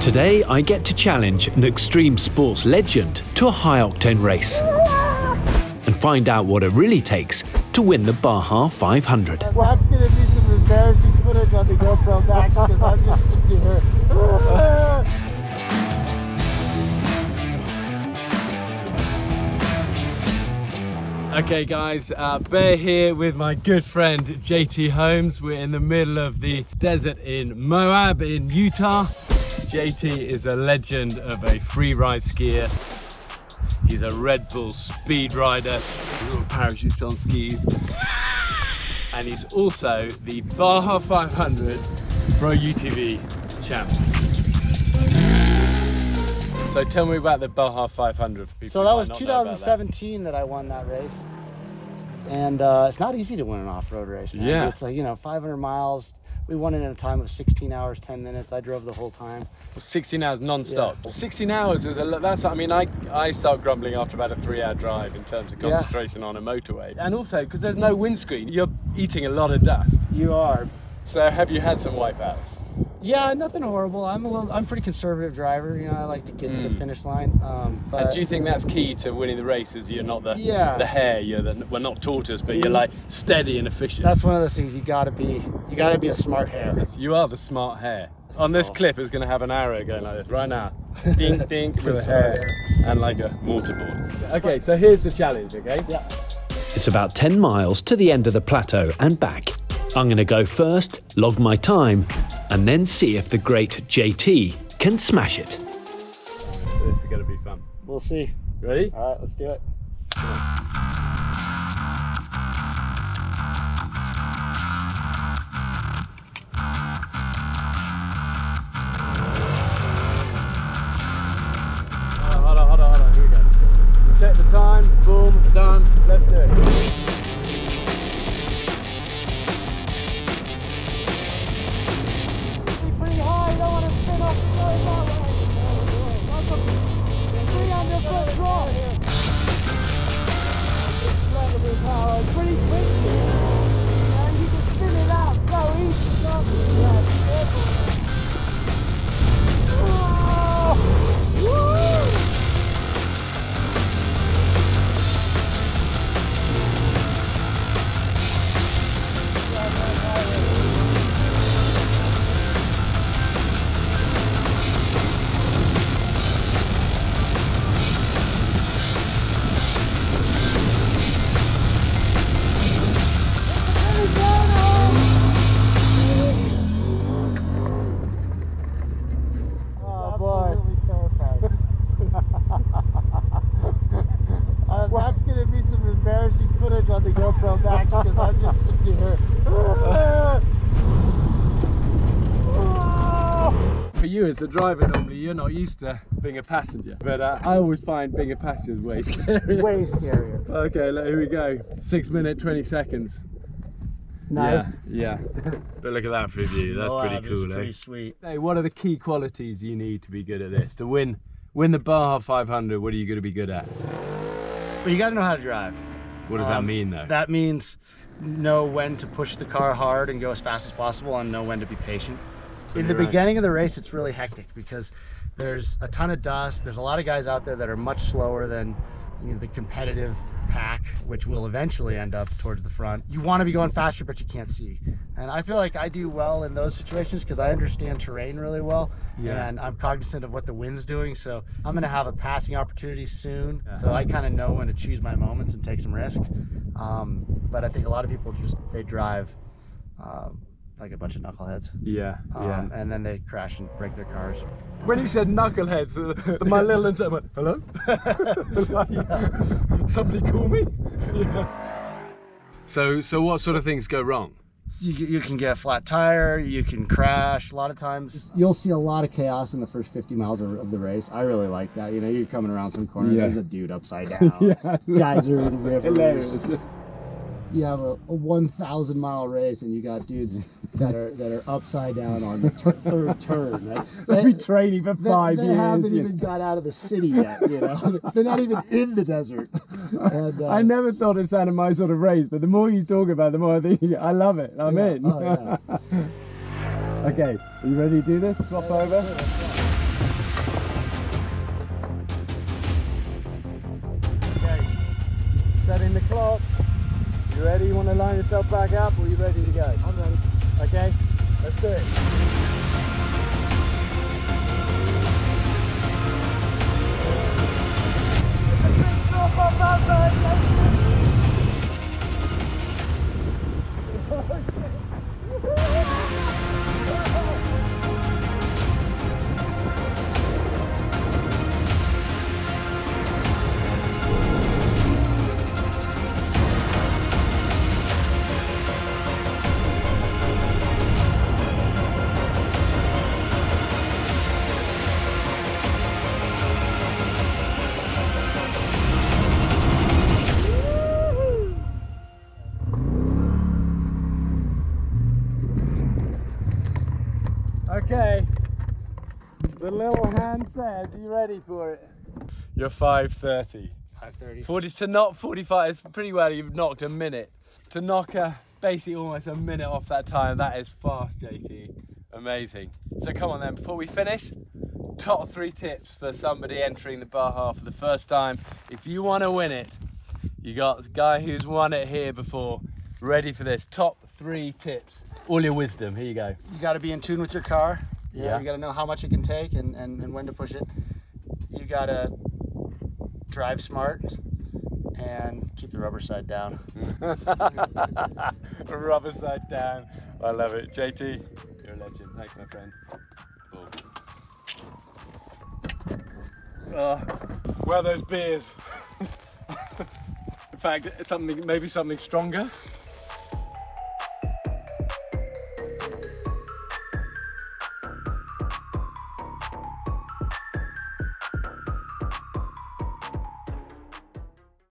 Today I get to challenge an extreme sports legend to a high-octane race and find out what it really takes to win the Baja 500. Well, that's going to be some embarrassing footage on the GoPro Max because I'm just sitting here. Okay guys, Bear here with my good friend JT Holmes. We're in the middle of the desert in Moab in Utah. JT is a legend of a freeride skier. He's a Red Bull speed rider, little parachutes on skis. And he's also the Baja 500 Pro UTV champ. So tell me about the Baja 500 for people. So that was 2017 that I won that race. And it's not easy to win an off-road race, man. Yeah. It's like, 500 miles. We won it in a time of 16 hours, 10 minutes. I drove the whole time. 16 hours non-stop. Yeah. 16 hours is I start grumbling after about a 3-hour drive in terms of concentration on a motorway. And also, because there's no windscreen, you're eating a lot of dust. You are. So have you had some wipeouts? Yeah, nothing horrible. I'm a pretty conservative driver. I like to get to the finish line. But And do you think that's key to winning the race? Is you're not the hare, we're not tortoise, but you're like steady and efficient. That's one of those things you gotta be a smart hare. You are the smart hare. On this clip, it's going to have an arrow going like this right now. Dink, dink with a hare and like a mortarboard. Okay, so here's the challenge, okay? Yeah. It's about 10 miles to the end of the plateau and back. I'm going to go first, log my time, and then see if the great JT can smash it. This is going to be fun. We'll see. Ready? All right, let's do it. Come on. Hold on, here we go. Check the time, boom, done, let's do it. Pretty high, you don't want to spin off the road that way. 300-foot drop. Incredible power, it's pretty twitchy. And you can spin it out so easy, can't you? Yeah, careful. Oh, woo! That's going to be some embarrassing footage on the GoPro Max because I'm just sitting here. For you as a driver, normally you're not used to being a passenger, but I always find being a passenger is way scarier. Way scarier. Okay, here we go. 6 minutes, 20 seconds. Nice. Yeah. But look at that for you. That's pretty cool, Pretty sweet. Hey, what are the key qualities you need to be good at this? To win the Baja 500, what are you going to be good at? But you got to know how to drive. What does that mean, though? That means know when to push the car hard and go as fast as possible, and know when to be patient. In the beginning of the race, it's really hectic because there's a ton of dust. There's a lot of guys out there that are much slower than the competitive pack, which will eventually end up towards the front. You want to be going faster, but you can't see. And I feel like I do well in those situations because I understand terrain really well, and I'm cognizant of what the wind's doing. So I'm going to have a passing opportunity soon, so I kind of know when to choose my moments and take some risks. But I think a lot of people they drive like a bunch of knuckleheads. And then they crash and break their cars. When you said knuckleheads, my little intern went, hello? Somebody call me? So what sort of things go wrong? You can get a flat tire, you can crash. A lot of times you'll see a lot of chaos in the first 50 miles of the race. I really like that. You're coming around some corner, there's a dude upside down. Guys are in rivers. Hilarious. You have a 1,000 mile race and you got dudes that are upside down on the third turn. Right? They've been training for 5 years. They haven't even got out of the city yet, They're not even in the desert. And, I never thought it sounded my sort of race, but the more you talk about it, the more I think, I love it. I'm in. Oh, yeah. Okay, are you ready to do this? Swap over? setting the clock. You ready? You want to line yourself back up, or are you ready to go? I'm ready. Okay, let's do it. Drop off outside. Okay, the little hand says, are you ready for it? You're 5:30. 5:30. 40 to not 45, it's pretty well, you've knocked a minute. To knock basically almost a minute off that time, that is fast, JT. Amazing. So come on then, before we finish, top 3 tips for somebody entering the Baja for the first time. If you want to win it, you got a guy who's won it here before, ready for this. Top 3 tips. All your wisdom, here you go. You got to be in tune with your car. Yeah. You got to know how much it can take and when to push it. You got to drive smart and keep the rubber side down. Rubber side down. I love it. JT, you're a legend. Thanks, my friend. Oh. Where are those beers? In fact, maybe something stronger.